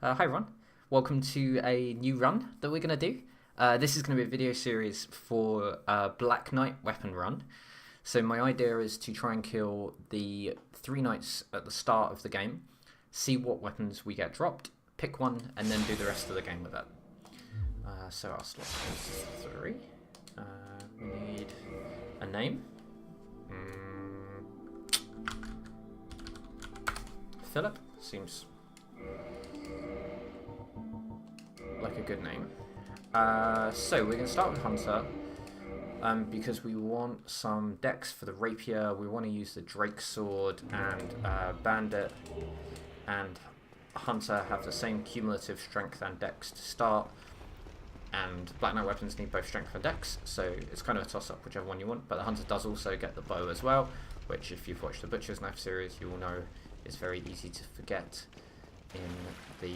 Hi everyone, welcome to a new run that we're going to do. This is going to be a video series for Black Knight weapon run. So my idea is to try and kill the 3 knights at the start of the game, see what weapons we get dropped, pick one, and then do the rest of the game with it. So our slot is 3. We need a name. Philip seems like a good name. So we're going to start with Hunter because we want some dex for the rapier. We want to use the Drake sword, and Bandit and Hunter have the same cumulative strength and dex to start, and Black Knight weapons need both strength and dex, so it's kind of a toss up whichever one you want. But the Hunter does also get the bow as well, which if you've watched the Butcher's Knife series you will know is very easy to forget in the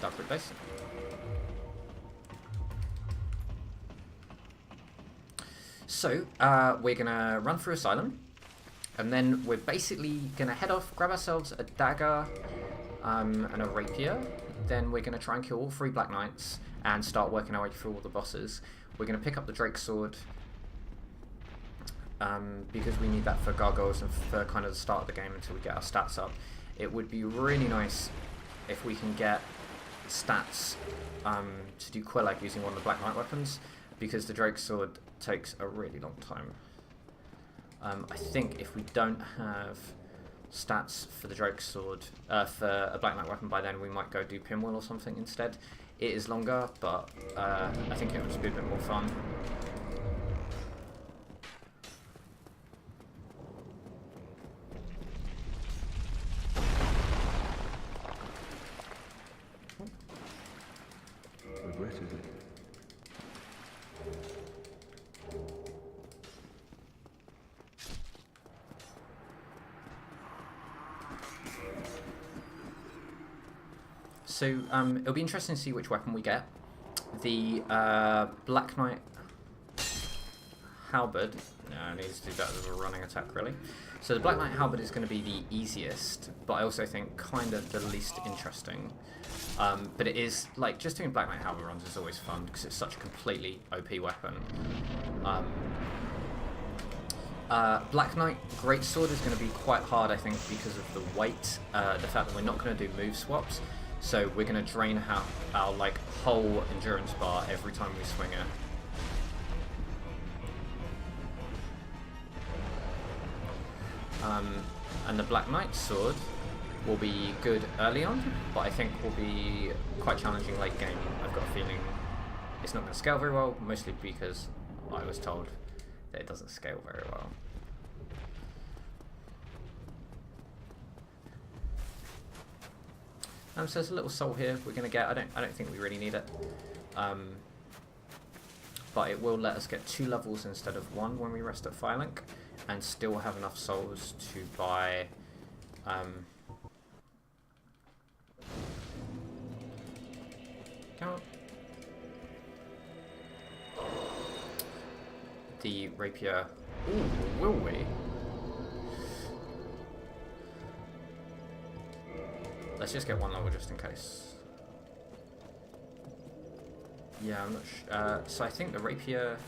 Darkroot base. So we're gonna run through Asylum, and then we're basically gonna head off, grab ourselves a dagger and a rapier. Then we're gonna try and kill all 3 Black Knights and start working our way through all the bosses. We're gonna pick up the Drake sword because we need that for gargoyles and for kind of the start of the game until we get our stats up. It would be really nice if we can get stats to do Quelaag using one of the Black Knight weapons, because the Drake sword takes a really long time. I think if we don't have stats for the Drake sword, for a Black Knight weapon by then, we might go do Pinwheel or something instead. It is longer, but I think it would just be a bit more fun. So it'll be interesting to see which weapon we get. The Black Knight Halberd needs to do that as a running attack, really. So the Black Knight Halberd is going to be the easiest, but I also think kind of the least interesting. But it is, like, just doing Black Knight Halberd runs is always fun because it's such a completely OP weapon. Black Knight Greatsword is going to be quite hard, I think, because of the weight, the fact that we're not going to do move swaps. So we're going to drain our like whole endurance bar every time we swing it. And the Black Knight sword will be good early on, but I think will be quite challenging late game. I've got a feeling it's not going to scale very well, mostly because I was told that it doesn't scale very well. So there's a little soul here we're going to get. I don't think we really need it, but it will let us get 2 levels instead of 1 when we rest at Firelink, and still have enough souls to buy the rapier. Ooh, will we? Let's just get 1 level just in case. Yeah, I'm not sure. So I think the rapier,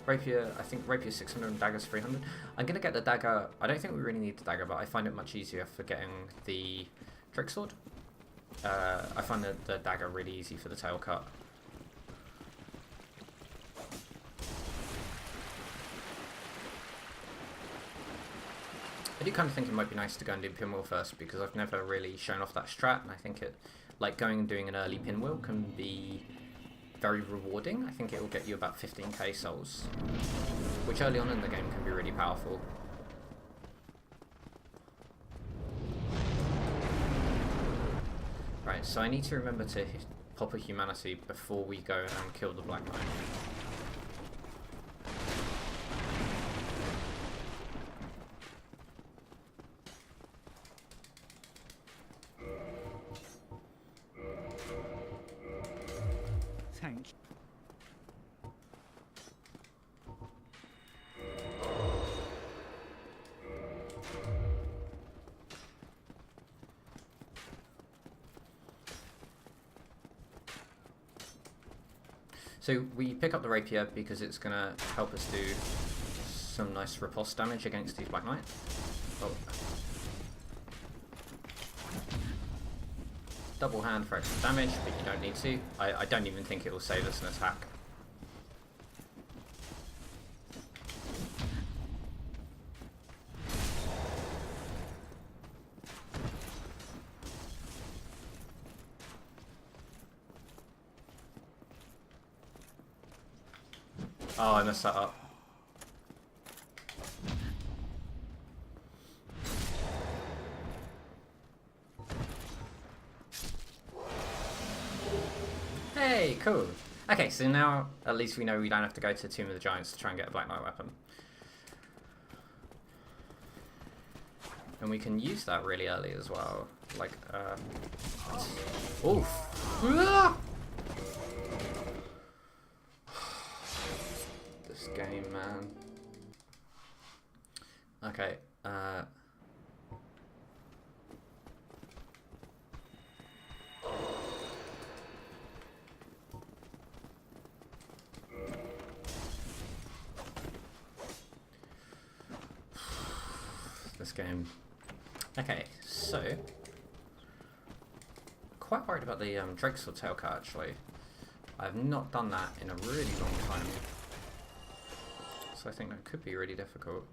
I think rapier 600 and dagger's 300. I'm going to get the dagger. I don't think we really need the dagger, but I find it much easier for getting the Drake sword. I find the dagger really easy for the tail cut. I do kind of think it might be nice to go and do Pinwheel first, because I've never really shown off that strat, and I think it, like, going and doing an early Pinwheel can be very rewarding. I think it will get you about 15k souls, which early on in the game can be really powerful. Right, so I need to remember to pop a humanity before we go and kill the Black Knight. Thank you. So we pick up the rapier because it's going to help us do some nice riposte damage against these Black Knight. Oh. Double hand for extra damage, but you don't need to. I don't even think it will save us an attack. Oh, I messed that up. Hey, cool. Okay, so now at least we know we don't have to go to Tomb of the Giants to try and get a Black Knight weapon. And we can use that really early as well. Like, oof. Ah! This game, man. Okay, this game. Okay, so quite worried about the Drakesword Tailcut actually. I've not done that in a really long time, so I think that could be really difficult.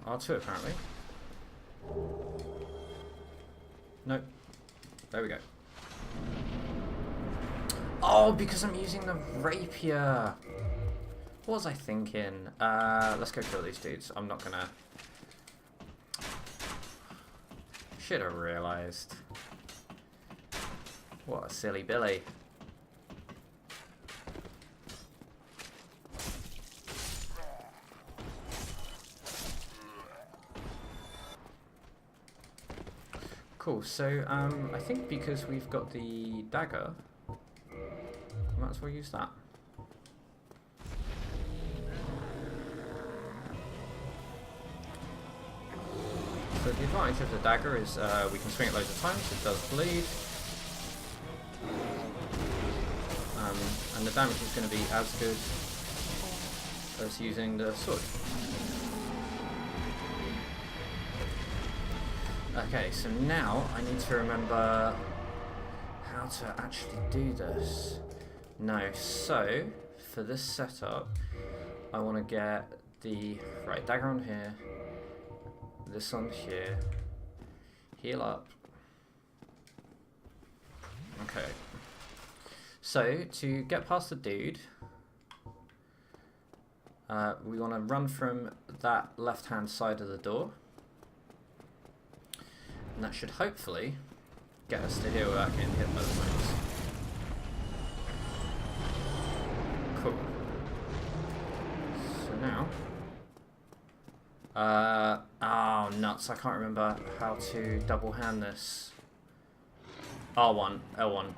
R2 apparently. Nope. There we go. Oh, because I'm using the rapier. What was I thinking? Let's go kill these dudes. I'm not gonna... Should have realised. What a silly Billy. Cool, so I think because we've got the dagger, we might as well use that. So the advantage of the dagger is we can swing it loads of times, it does bleed. And the damage is going to be as good as using the sword. Okay, so now I need to remember how to actually do this. No, so for this setup, I want to get the right dagger on here, this on here, heal up. Okay. So to get past the dude, we want to run from that left-hand side of the door. And that should hopefully get us to here without getting hit by the flames. Cool. So now... oh, nuts. I can't remember how to double hand this. R1. L1.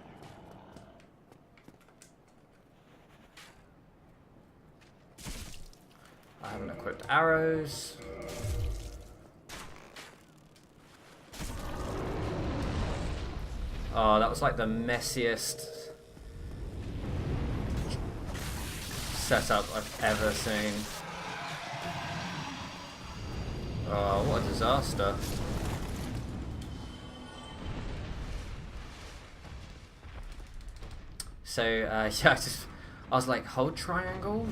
I haven't equipped arrows. Oh, that was like the messiest setup I've ever seen. Oh, what a disaster. So, yeah, I was like, hold triangle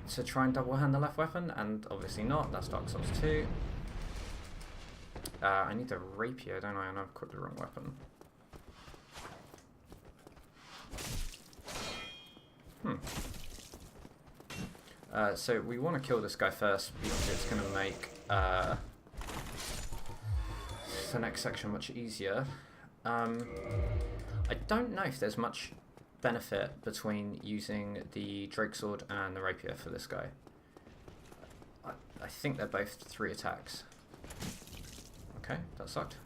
to try and double hand the left weapon, and obviously not, that's Dark Souls 2. I need the rapier, don't I? And I've equipped the wrong weapon. So we want to kill this guy first because it's going to make the next section much easier. I don't know if there's much benefit between using the Drakesword and the rapier for this guy. I think they're both 3 attacks. Okay, that sucked.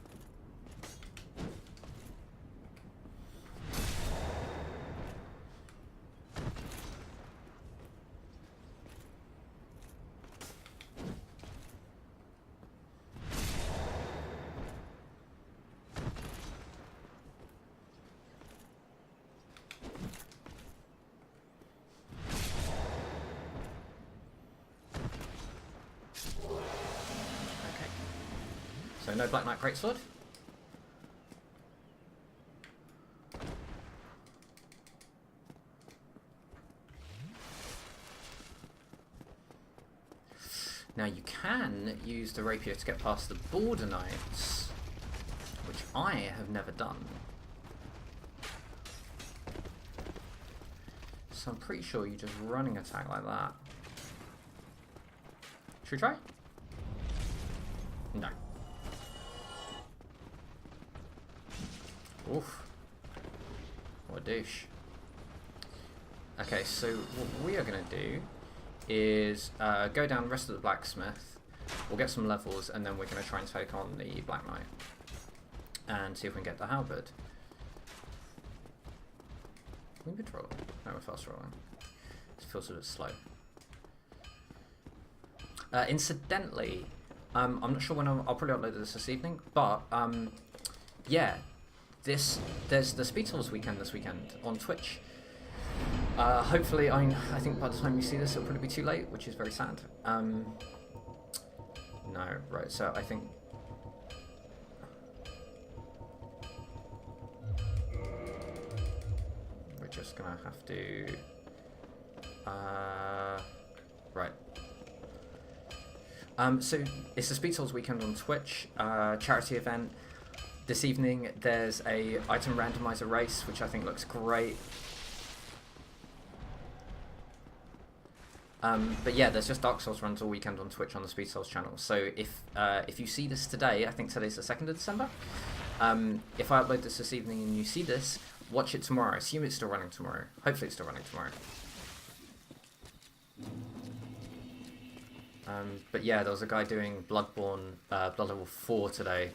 no Black Knight Greatsword. Now you can use the rapier to get past the Border Knights, which I have never done. So I'm pretty sure you just running attack like that. Should we try? No. Oof. What a douche. Okay, so what we are going to do is go down the rest of the blacksmith, we'll get some levels, and then we're going to try and take on the Black Knight and see if we can get the halberd. We mid roll? No, we're fast rolling. This feels a bit slow. Incidentally, I'm not sure when I'll probably upload this evening, but yeah, there's the Speed Tools weekend this weekend on Twitch. Hopefully, I think by the time you see this, it'll probably be too late, which is very sad. No, right, so I think... we're just gonna have to... right. So, it's the Speed Tools weekend on Twitch, charity event. This evening, there's a item randomizer race, which I think looks great. But yeah, there's just Dark Souls runs all weekend on Twitch on the Speed Souls channel. So if you see this today, I think today's the 2nd of December. If I upload this evening and you see this, watch it tomorrow. I assume it's still running tomorrow. Hopefully it's still running tomorrow. But yeah, there was a guy doing Bloodborne, Blood level 4 today.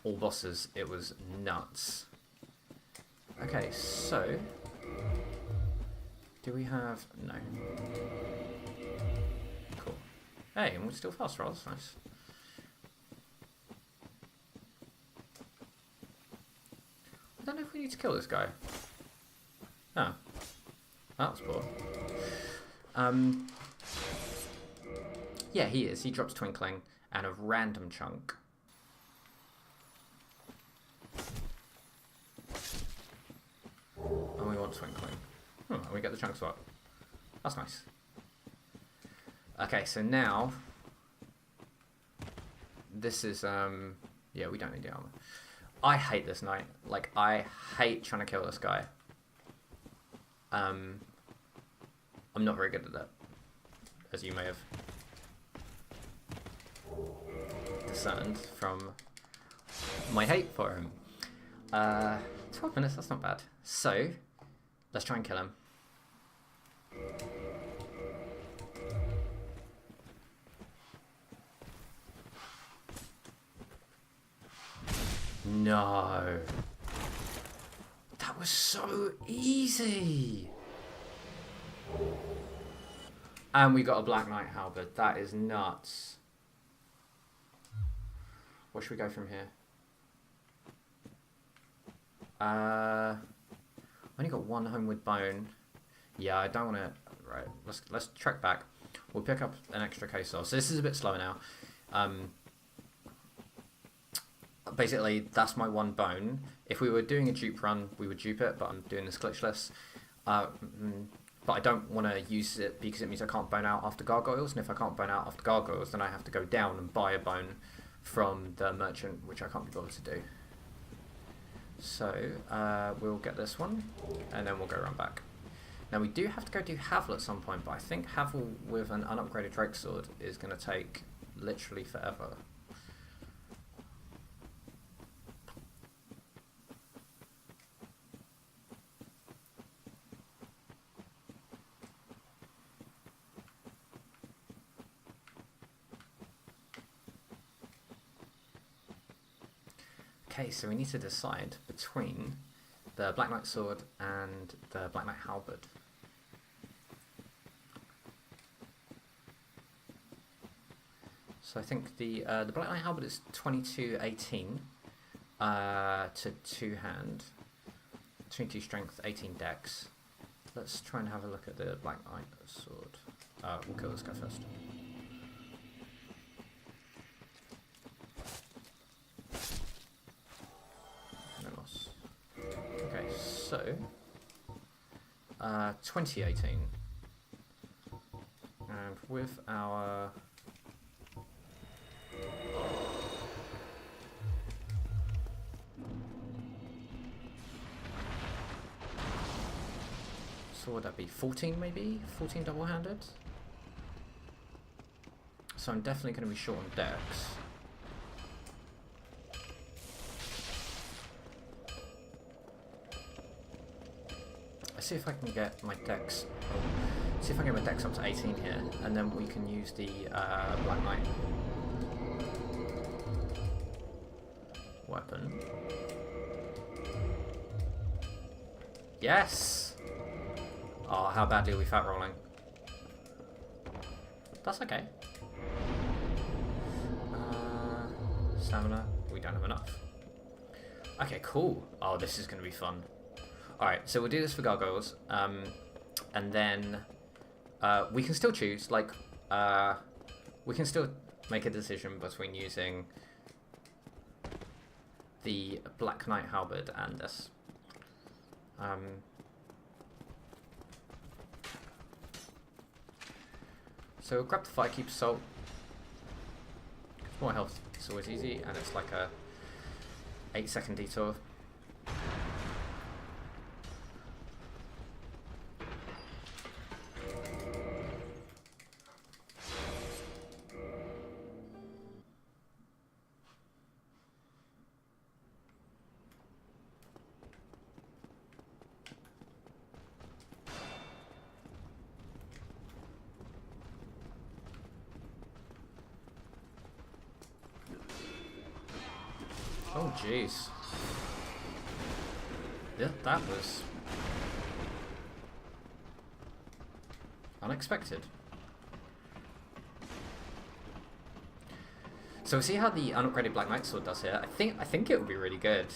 All bosses. It was nuts. Okay, so... do we have... no. Cool. Hey, and we're still fast roll, that's nice. I don't know if we need to kill this guy. Oh. That was poor. Yeah, he is. He drops Twinkling and a random chunk. And we want Twinkling. And we get the chunk swap. That's nice. Okay, so now this is yeah, we don't need the armor. I hate this knight. Like, I hate trying to kill this guy. I'm not very good at that, as you may have discerned from my hate for him. 12 minutes, that's not bad. So let's try and kill him. No. That was so easy. And we got a Black Knight halberd. That is nuts. Where should we go from here? Only got one homeward bone. Yeah, I don't want to... right, let's trek back. We'll pick up an extra case of. So this is a bit slower now. Basically, that's my one bone. If we were doing a dupe run, we would dupe it, but I'm doing this glitchless. But I don't want to use it because it means I can't bone out after gargoyles, and if I can't bone out after gargoyles, then I have to go down and buy a bone from the merchant, which I can't be bothered to do. So, we'll get this one, and then we'll go around back. Now, we do have to go do Havel at some point, but I think Havel with an unupgraded Drake Sword is going to take literally forever. Okay, so we need to decide between the Black Knight Sword and the Black Knight Halberd. So I think the Black Knight Halberd is 2218 to 2 hand, 22 strength, 18 dex. Let's try and have a look at the Black Knight Sword. We'll kill this guy first. so 2018, and with our so what would that be? 14 maybe? 14 double-handed? So I'm definitely going to be short on decks. Let's see if I can get my decks. See if I can get my decks up to 18 here, and then we can use the Black Knight weapon. Yes! Oh, how badly are we fat rolling? That's okay. Stamina, we don't have enough. Okay, cool. Oh, this is going to be fun. Alright, so we'll do this for gargoyles, and then we can still choose, like, we can still make a decision between using the Black Knight Halberd and this. So we'll grab the Firekeeper Salt. More health, it's always easy, and it's like a 8-second detour. Oh jeez. Yeah, that was unexpected. So see how the unupgraded Black Knight Sword does here? I think it would be really good.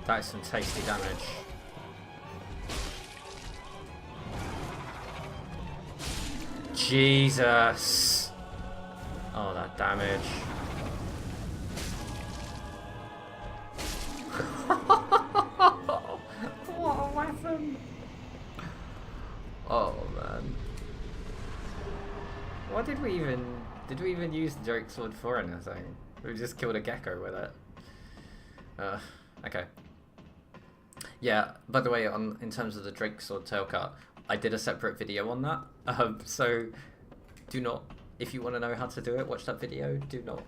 That is some tasty damage. Jesus! Oh, that damage. What a weapon! Oh man. What did we even... Did we even use the Drake Sword for anything? We just killed a gecko with it. Okay. Yeah, by the way, in terms of the Drake Sword tail cut, I did a separate video on that. So do not, if you want to know how to do it, watch that video. Do not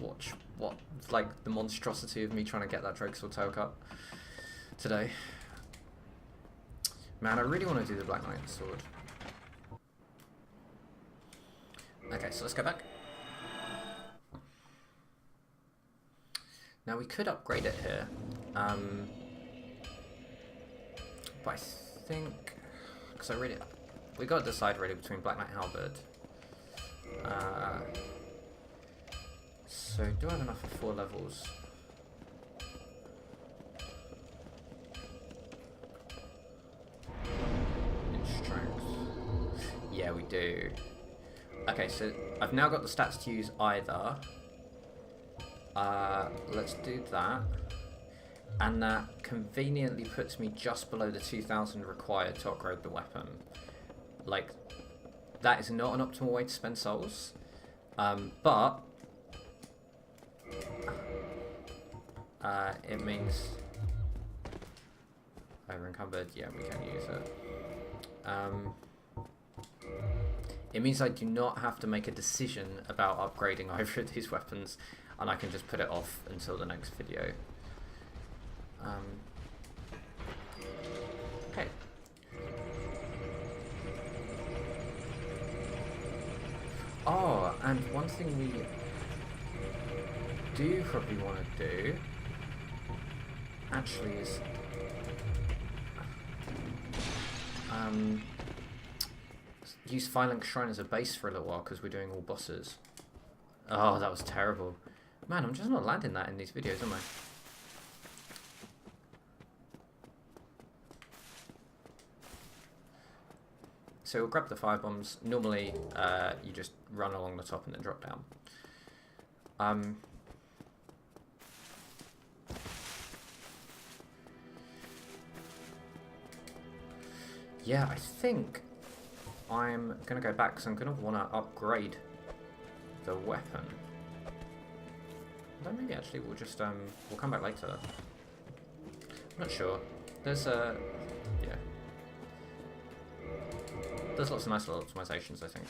watch the monstrosity of me trying to get that Drake Sword tail cut today. Man, I really want to do the Black Knight Sword. Okay, so let's go back. Now we could upgrade it here. But I think, because we got to decide really between Black Knight Halberd. So do I have enough for 4 levels? In strength. Yeah, we do. Okay, so I've now got the stats to use either. Let's do that. And that conveniently puts me just below the 2000 required to upgrade the weapon. Like, that is not an optimal way to spend souls. But it means over encumbered, yeah, we can use it. It means I do not have to make a decision about upgrading either of these weapons, and I can just put it off until the next video. Okay. Oh, and one thing we do probably want to do actually is use Firelink Shrine as a base for a little while because we're doing all bosses. Oh, that was terrible. Man, I'm just not landing that in these videos, am I? So we'll grab the firebombs. Normally, you just run along the top and then drop down. Yeah, I think I'm going to go back because I'm going to want to upgrade the weapon. Although maybe actually we'll just, we'll come back later. I'm not sure. There's yeah. There's lots of nice little optimizations, I think.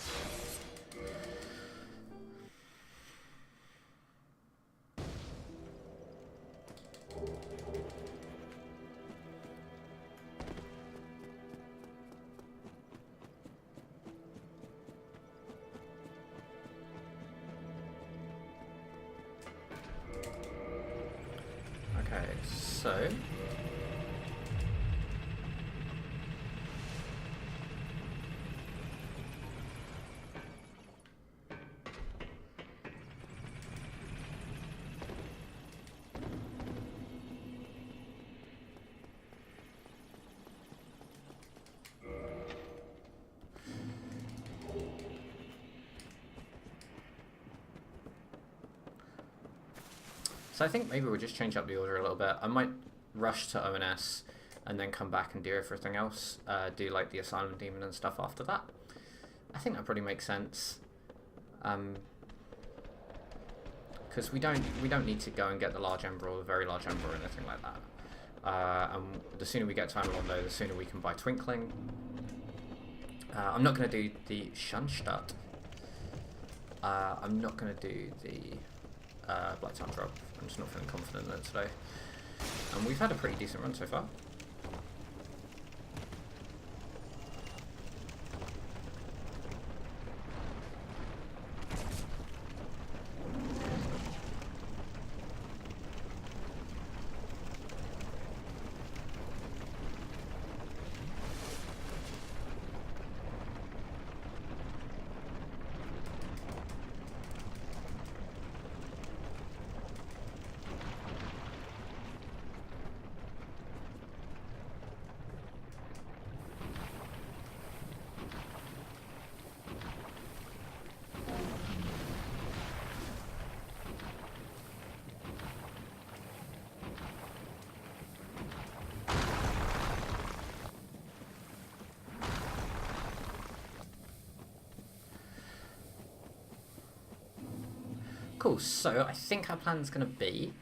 Okay, so I think maybe we'll just change up the order a little bit. I might rush to ONS and then come back and do everything else. Do like the Asylum Demon and stuff after that. I think that probably makes sense. Because we don't need to go and get the large ember or the very large ember or anything like that. And the sooner we get to Analondo, the sooner we can buy Twinkling. I'm not going to do the Schunstadt. I'm not going to do the Black Town Drop. I'm just not feeling confident in it today. And we've had a pretty decent run so far. Cool, so I think our plan is going to be,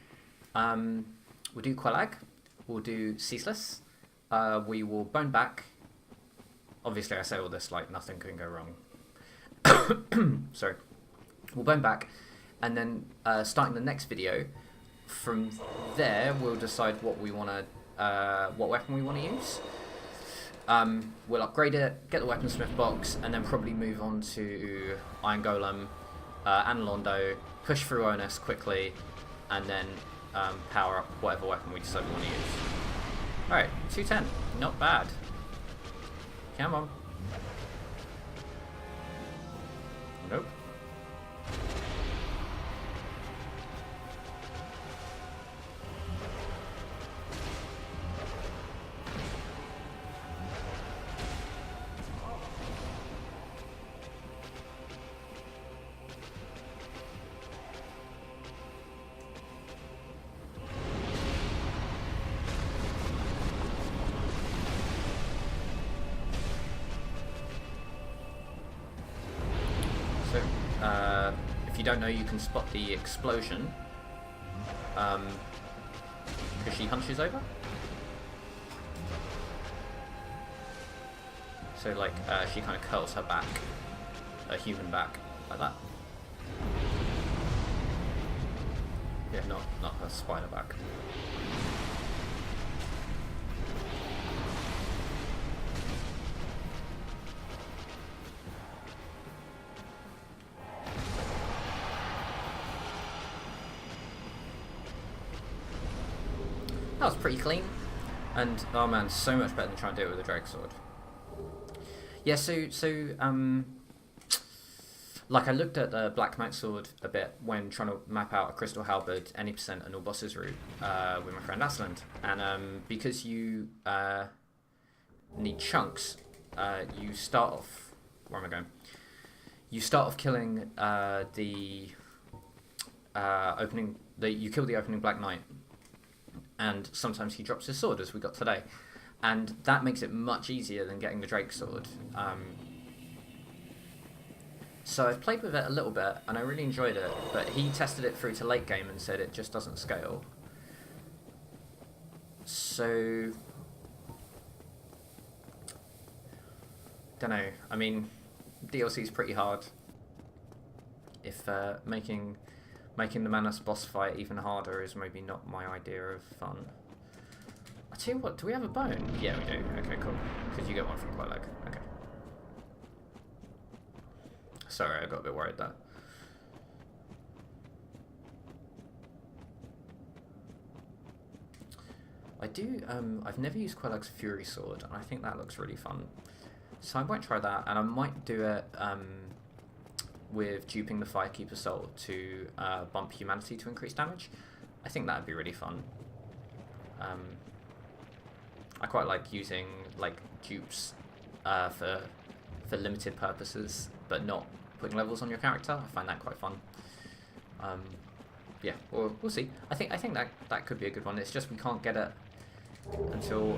we'll do Quelag, we'll do Ceaseless, we will bone back. Obviously I say all this like nothing can go wrong. Sorry. We'll bone back, and then starting the next video, from there we'll decide what we want to, what weapon we want to use. We'll upgrade it, get the weaponsmith box, and then probably move on to Iron Golem, Analondo, push through ONS quickly, and then power up whatever weapon we decide we want to use. Alright, 210. Not bad. Come on. Nope. If you don't know, you can spot the explosion because she hunches over. So like she kind of curls her back, her human back, like that. Yeah, not her spider back. That was pretty clean, and oh man, so much better than trying to do it with a Drake Sword. Yeah, so Like, I looked at the Black Knight sword a bit when trying to map out a Crystal Halberd any percent and all bosses route with my friend Asland, and because you need chunks, you start off. Where am I going? You start off killing the opening. You kill the opening Black Knight, and sometimes he drops his sword, as we got today, and that makes it much easier than getting the Drake sword. So I've played with it a little bit, and I really enjoyed it, but he tested it through to late game and said it just doesn't scale. So, don't know. I mean, DLC is pretty hard. If making the Manus boss fight even harder is maybe not my idea of fun. I tell you what, do we have a bone? Yeah, we do. Okay, cool. Because you get one from Quelaag. Okay. Sorry, I got a bit worried there. I do, I've never used Quelaag's Fury Sword, and I think that looks really fun. So I might try that, and I might do it with duping the Firekeeper Soul to bump Humanity to increase damage. I think that would be really fun. I quite like using like dupes for limited purposes, but not putting levels on your character. I find that quite fun. Yeah, we'll see. I think that could be a good one. It's just we can't get it until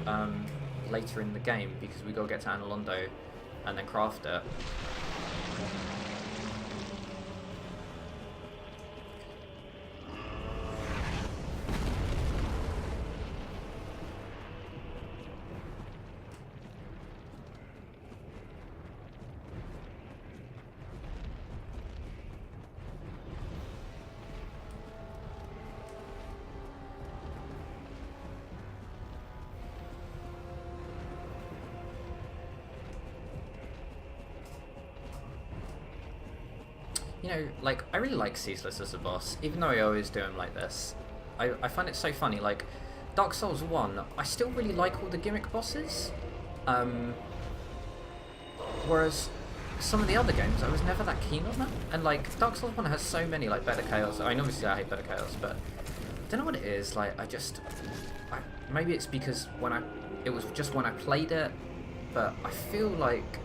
later in the game because we gotta get to Anor Londo and then craft it. You know, like, I really like Ceaseless as a boss, even though I always do him like this. I find it so funny, like, Dark Souls 1, I still really like all the gimmick bosses. Whereas some of the other games, I was never that keen on that. And, like, Dark Souls 1 has so many, like, Better Chaos. I mean, obviously I hate Better Chaos, but I don't know what it is. Like, maybe it's because it was just when I played it, but I feel like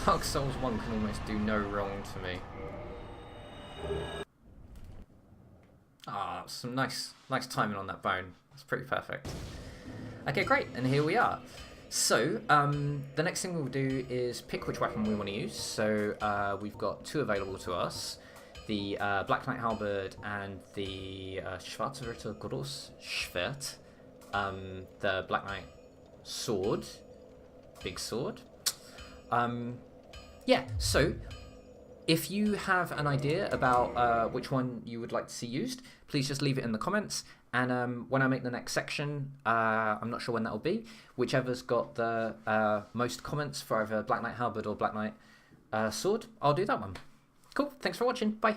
Dark Souls 1 can almost do no wrong to me. Ah, some nice timing on that bone. That's pretty perfect. Okay, great, and here we are. So, the next thing we'll do is pick which weapon we want to use. So, we've got two available to us. The Black Knight Halberd and the Schwarze Ritter Großschwert. The Black Knight Sword. Big sword. Yeah, so if you have an idea about which one you would like to see used, please just leave it in the comments. And when I make the next section, I'm not sure when that will be, whichever's got the most comments for either Black Knight Halberd or Black Knight Sword, I'll do that one. Cool, thanks for watching, bye.